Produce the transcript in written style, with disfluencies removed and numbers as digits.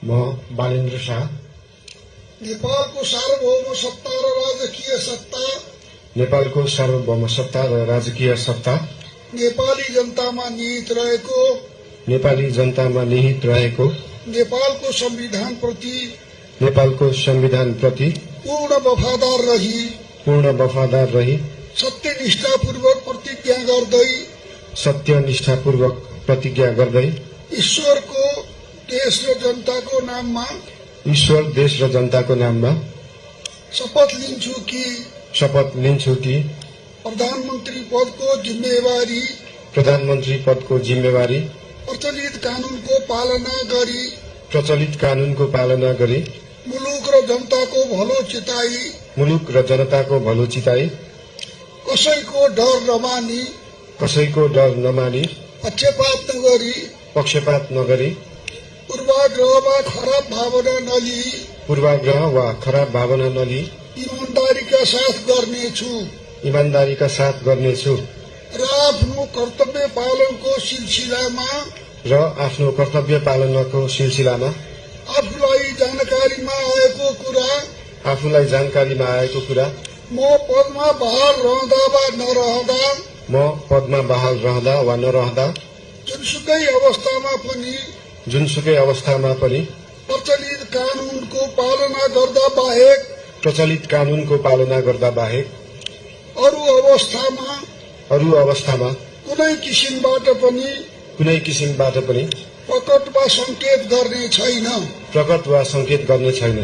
म बालेन्द्र शाह नेपालको सार्वभौम सत्ता र राजकीय सत्ता नेपालको सार्वभौम सत्ता र राजकीय सत्ता नेपाली जनतामा निहित रहेको नेपाली जनतामा निहित रहेको नेपालको संविधानप्रति पूर्ण वफादार रही सत्यनिष्ठापूर्वक प्रतिज्ञा गर्दै ईश्वर, देश र जनताको नाममा शपथ लिन्छु कि प्रधानमन्त्री पदको जिम्मेवारी प्रचलित कानूनको पालना गरी मुलुक र जनताको भलो चिताई कसैको डर नमानी पक्षपात नगरी पूर्वाग्रह वा खराब भावना नलिई ईमानदारीका साथ गर्नेछु र आफ्नो कर्तव्य पालनको सिलसिलामा आफूलाई जानकारीमा आएको कुरा म पदमा बहाल रहँदा वा नरहँदा जुनसुकै अवस्थामा पनि प्रचलित कानूनको पालना गर्दा बाहेक अरू अवस्थामा कुनै किसिमबाट पनि प्रकट वा संकेत गर्ने छैन।